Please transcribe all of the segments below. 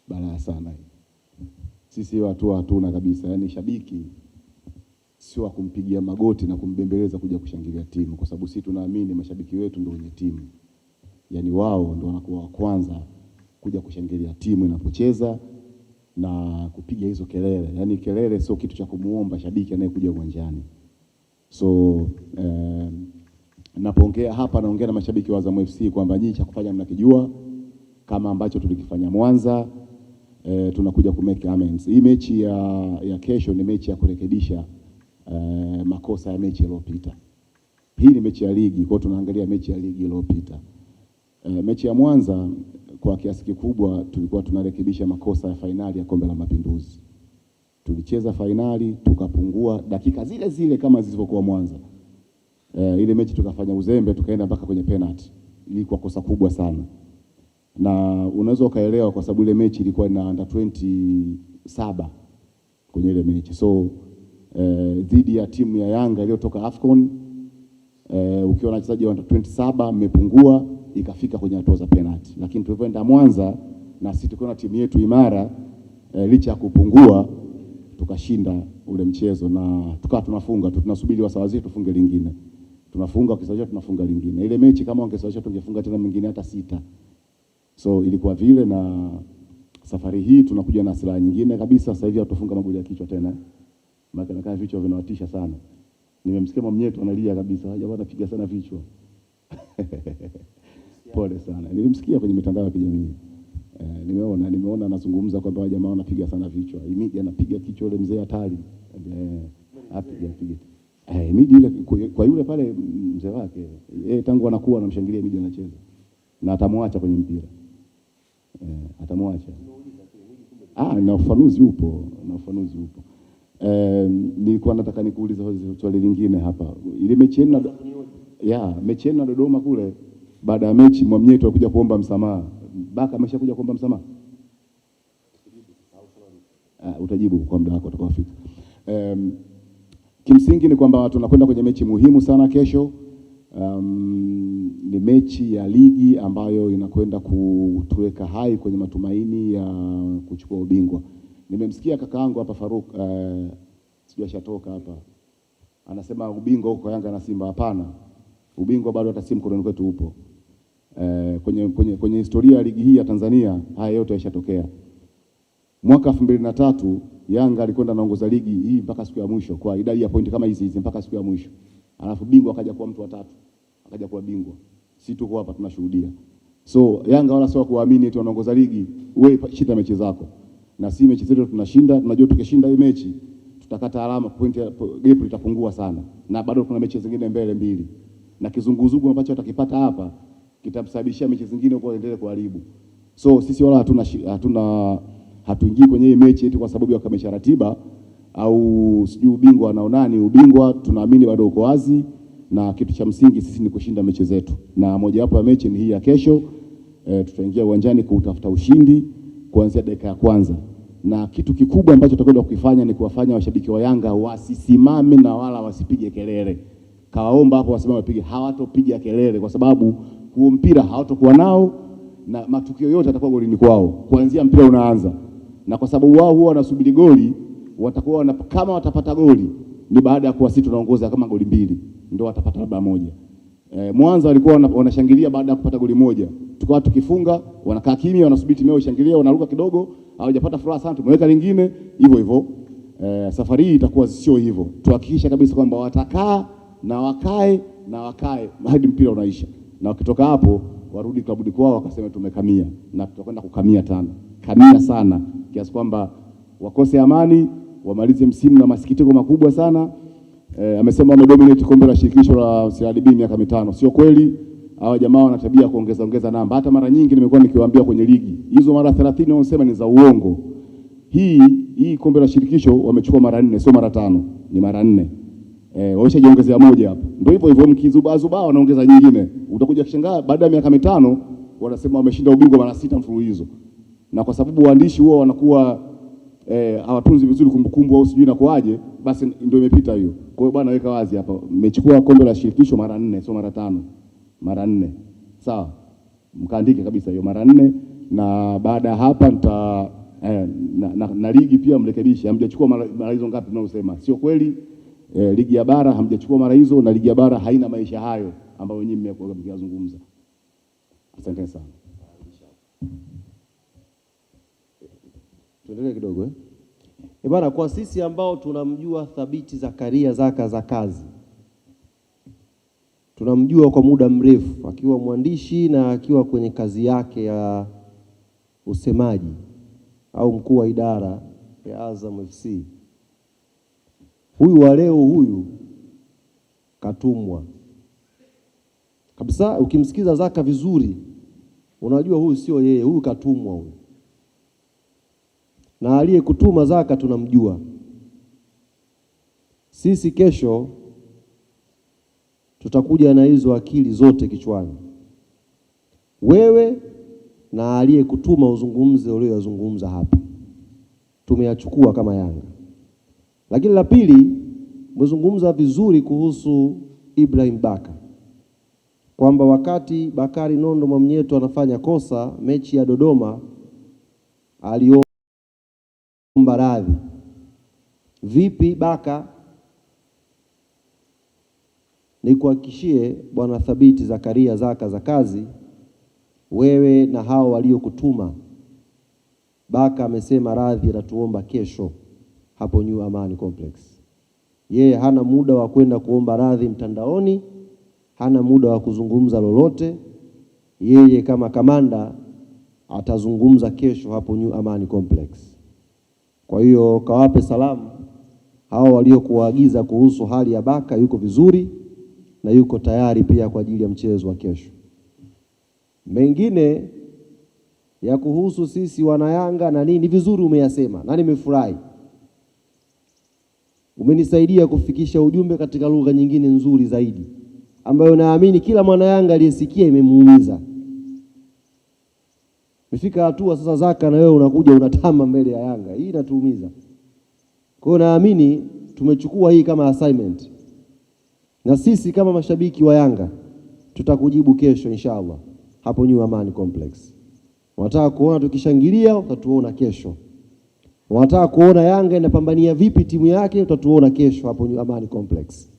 balaa sana hii. Sisi watu hatuna kabisa, yani shabiki sio kumpigia magoti na kumbembeleza kuja kushangilia timu, kwa sababu sisi tunaamini mashabiki wetu ndio wenye timu. Yani wao ndio wanakuwa wa kwanza kuja kushangilia timu inapocheza na kupiga hizo kelele. Yani kelele sio kitu cha kumuomba shabiki anayekuja uwanjani. So napoongea hapa naongea na mashabiki wa Azam FC kwamba nyinyi cha kufanya mnakijua, kama ambacho tulikifanya Mwanza. Tunakuja ku make amends. Hii mechi ya kesho ni mechi ya kurekebisha makosa ya mechi iliyopita. Hii ni mechi ya ligi, kwa tunaangalia mechi ya ligi iliyopita. Mechi ya Mwanza kwa kiasi kikubwa tulikuwa tunarekebisha makosa ya fainali ya Kombe la Mapinduzi. Tulicheza fainali tukapungua dakika zile zile kama zilivyokuwa Mwanza. Ile mechi tukafanya uzembe, tukaenda mpaka kwenye penalty. Ilikuwa kosa kubwa sana. Na unaweza ukaelewa kwa sababu ile mechi ilikuwa ina under 27 kwenye ile mechi. So dhidi ya timu ya Yanga iliyotoka AFCON, ukiwa na wachezaji wa under 27 mmepungua, ikafika kwenye hatua za penalty. Lakini tulipoenda Mwanza na sisi tukiwa na timu yetu imara, licha ya kupungua tukashinda ule mchezo na tukawa tunafunga, tunasubiri wasawazie tufunge lingine. Tunafunga kisawazisha tunafunga lingine. Ile mechi kama wangesawazisha tungefunga tena mwingine hata 6. So ilikuwa vile, na safari hii tunakuja na silaha nyingine kabisa. Sasa hivi hatufunga magoli ya kichwa tena. Maana kama vichwa vinawatisha sana. Nimemsikia Mwamnyeto analia kabisa, hajawa anapiga sana vichwa. Pole sana. Nilimsikia kwenye mitandao ya kijamii. Nimeona anazungumza kwamba jamaa wanapiga sana vichwa. Imidi anapiga kichwa yule mzee hatari. Apiga. Imidi yule kwa yule pale mzee wake. Tangu anakuwa anamshangilia Imidi anacheza. Na atamwacha kwenye mpira. Atamwacha. Na ufafanuzi upo, nilikuwa nataka nikuuliza swali lingine hapa. Ile mechi yenu na Dodoma kule, baada ya mechi Mwamnyeto alikuja kuomba msamaha. Baka ameshakuja kuomba msamaha? Utajibu kwa muda wako utakapofika. Kimsingi ni kwamba tunakwenda kwenye mechi muhimu sana kesho. Ni mechi ya ligi ambayo inakwenda kutuweka hai kwenye matumaini ya kuchukua ubingwa. Nimemsikia kakaangu hapa Faruk, sijui ashatoka hapa, anasema ubingwa huko Yanga na Simba. Hapana, ubingwa bado hata si mkononi kwetu upo. Kwenye historia ya ligi hii ya Tanzania haya yote yashatokea. Mwaka 2003 Yanga alikwenda naongoza ligi hii mpaka siku ya mwisho kwa idadi ya pointi kama hizi mpaka siku ya mwisho. Alafu bingwa akaja kuwa mtu wa 3. Akaja kuwa bingwa. Sisi tuko hapa tunashuhudia. So Yanga wala sio kuamini eti wanaongoza ligi, wewe shida mechi zako. Na si mechi zetu tunashinda, tunajua tukishinda hii mechi tutakata alama, point gap litapungua sana. Na bado kuna mechi zingine mbele 2. Na kizunguzungu ambacho atakipata hapa kitamsababishia mechi zingine huko endelee kuharibu. So sisi wala hatuingii kwenye hii mechi eti kwa sababu ya kamesha ratiba au sijui ubingwa anaonani. Ubingwa tunaamini bado uko wazi, na kitu cha msingi sisi ni kushinda mechi zetu. Na moja wapo ya mechi ni hii ya kesho. Tutaingia uwanjani kutafuta ushindi kuanzia dakika ya kwanza. Na kitu kikubwa ambacho tutakwenda kukifanya ni kuwafanya washabiki wa Yanga wasisimame na wala wasipige kelele. Kawaomba hapo wasimame wapige, hawatopiga kelele kwa sababu huo mpira hawatakuwa nao na matukio yote yatakuwa golini kwao kuanzia mpira unaanza. Na kwa sababu wao huwa wanasubiri goli, watakuwa kama watapata goli ni baada ya kuwa sisi tunaongoza kama goli 2 ndio watapata labda moja. Mwanza walikuwa wanashangilia baada ya kupata goli moja. Tukawa tukifunga, wanakaa kimya, wanasubiri timu yao ishangilie, wanaruka kidogo, hawajapata furaha sana tumeweka lingine, hivyo hivyo. Safari hii itakuwa sio hivyo. Tuhakikisha kabisa kwamba watakaa na wakae hadi mpira unaisha. Na wakitoka hapo warudi klabuni kwao wakasema tumekamia, na tutakwenda kukamia tena. Kamia sana kiasi kwamba wakose amani, wamalize msimu na masikitiko makubwa sana. Amesema wamedominate kombe la shirikisho la CRDB miaka 5. Sio kweli. Hawa jamaa wana tabia kuongeza namba. Hata mara nyingi nimekuwa nikiwaambia kwenye ligi, hizo mara 30 wanasema ni za uongo. Hii kombe la shirikisho wamechukua mara 4, sio mara 5, ni mara 4. Wameshajiongezea moja hapa. Ndio hivyo mkizuba wanaongeza nyingine. Utakuja kushangaa baada ya miaka 5 wanasema wameshinda ubingwa mara 6 mfululizo. Na kwa sababu waandishi huwa wanakuwa hawatunzi vizuri kumbukumbu au sijui inakuaje, basi ndio imepita hiyo. Kwa hiyo bwana weka wazi hapa, mmechukua kombe la shirikisho mara 4, sio mara 5. Mara 4. Sawa? Mkaandike kabisa hiyo mara 4 na baada ya hapa nita na ligi pia mrekebishe. Hamjachukua mara hizo ngapi mnaosema? Sio kweli. Ligi ya bara hamjachukua mara hizo, na ligi ya bara haina maisha hayo ambayo wenyewe mmekuwa mkizungumza. Asante sana. Tuendelee kidogo Bwana, kwa sisi ambao tunamjua Thabiti Zakaria Zaka za kazi, tunamjua kwa muda mrefu akiwa mwandishi na akiwa kwenye kazi yake ya usemaji au mkuu wa idara ya Azam FC. Huyu wa leo huyu katumwa kabisa. Ukimsikiza Zaka vizuri unajua huyu sio yeye, huyu katumwa huyu. Na aliyekutuma Zaka tunamjua sisi. Kesho tutakuja na hizo akili zote kichwani, wewe na aliyekutuma uzungumze uliyozungumza hapa, tumeyachukua kama Yanga. Lakini la pili, umezungumza vizuri kuhusu Ibrahim Baka, kwamba wakati Bakari Nondo Mwamnyeto anafanya kosa mechi ya Dodoma aliomba radhi. Vipi Baka? Nikuhakikishie Bwana Thabiti Zakaria Zaka za kazi, wewe na hao waliokutuma, Baka amesema radhi atatuomba kesho hapo New Amani Complex. Yeye hana muda wa kwenda kuomba radhi mtandaoni, hana muda wa kuzungumza lolote. Yeye kama kamanda atazungumza kesho hapo New Amani Complex. Kwa hiyo kawape salamu hao waliokuagiza kuhusu hali ya Baka, yuko vizuri na yuko tayari pia kwa ajili ya mchezo wa kesho. Mengine ya kuhusu sisi wanayanga na nini, vizuri umeyasema na nimefurahi. Umenisaidia kufikisha ujumbe katika lugha nyingine nzuri zaidi, ambayo naamini kila mwanayanga aliyesikia imemuumiza. Mefika hatua sasa Zaka na wewe unakuja unatamba mbele ya Yanga. Hii inatuumiza. Kwa hiyo naamini tumechukua hii kama assignment. Na sisi kama mashabiki wa Yanga tutakujibu kesho inshallah hapo New Amani Complex. Unataka kuona tukishangilia, utatuona kesho. Unataka kuona Yanga inapambania vipi timu yake, utatuona kesho hapo New Amani Complex.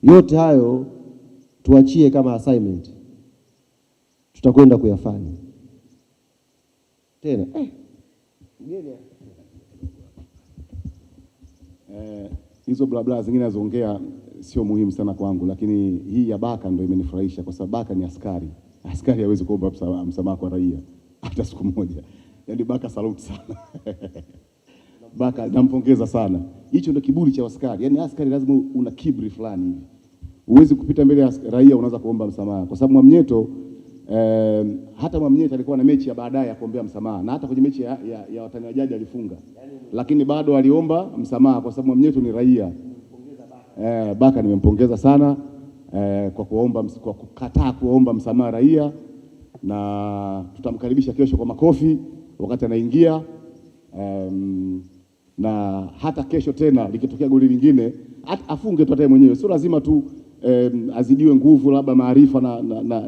Yote hayo tuachie kama assignment, tutakwenda kuyafanya tena. Hizo blabla zingine nazoongea sio muhimu sana kwangu, lakini hii ya Baka ndio imenifurahisha, kwa sababu Baka ni askari. Askari hawezi kuomba msamaha kwa raia hata siku moja. Yaani Baka salute sana. Baka nampongeza sana. Hicho ndio kiburi cha askari. Yaani askari lazima una kiburi fulani hivi. Huwezi kupita mbele ya raia unaanza kuomba msamaha. Kwa sababu Mwamnyeto hata Mwamnyeto alikuwa na mechi ya baadaye ya kuombea msamaha, na hata kwenye mechi ya watani wa jadi alifunga. Lakini bado aliomba msamaha kwa sababu Mwamnyeto ni raia. Baka nimempongeza sana kwa kukataa kuomba msamaha raia, na tutamkaribisha kesho kwa makofi wakati anaingia. Na hata kesho tena likitokea goli lingine afunge tu hata mwenyewe, sio lazima tu azidiwe nguvu labda maarifa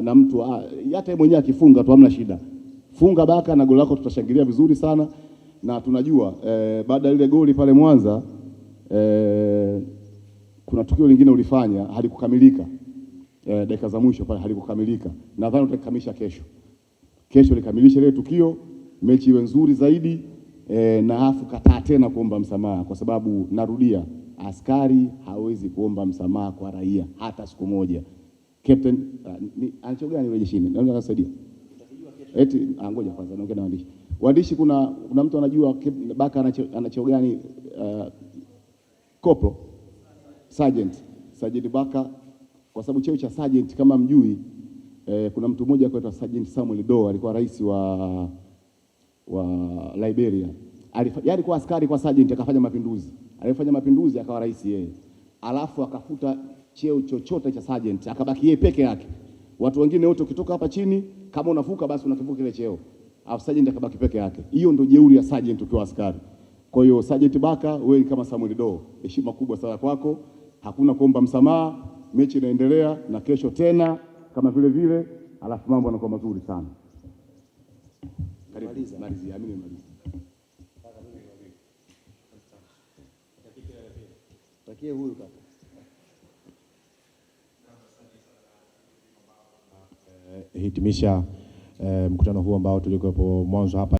na mtu. Hata yeye mwenyewe akifunga tu hamna shida. Funga Baka na goli lako tutashangilia vizuri sana. Na tunajua baada ya ile goli pale Mwanza kuna tukio lingine ulifanya halikukamilika, dakika za mwisho pale halikukamilika. Nadhani utakamilisha kesho. Kesho likamilishe ile tukio, mechi iwe nzuri zaidi, na afu kataa tena kuomba msamaha, kwa sababu narudia, askari hawezi kuomba msamaha kwa raia hata siku moja. Captain anachogani gani wewe jeshini? Naweza kusaidia. Eti ngoja kwanza naongea na waandishi. Waandishi, kuna mtu anajua Baka anachogani gani koplo? Sergeant Baka, kwa sababu cheo cha sergeant kama mjui, kuna mtu mmoja anaitwa Sergeant Samuel Doe, alikuwa rais wa Liberia. Alikuwa askari kwa sergeant, akafanya mapinduzi. Alifanya mapinduzi akawa rais yeye. Alafu akafuta cheo chochote cha sergeant, akabaki yeye peke yake. Watu wengine wote ukitoka hapa chini kama unavuka basi unakivuka ile cheo. Alafu sergeant akabaki peke yake. Hiyo ndio jeuri ya sergeant ukiwa askari. Kwa hiyo Sergeant Baka, wewe kama Samuel Doe, heshima kubwa sana kwako. Hakuna kuomba msamaha, mechi inaendelea na kesho tena kama vile, alafu mambo yanakuwa mazuri sana. Karibu. Malizia, mimi nimaliza. Takie huyu kaka. Hitimisha mkutano huu ambao tulikuwepo mwanzo hapa.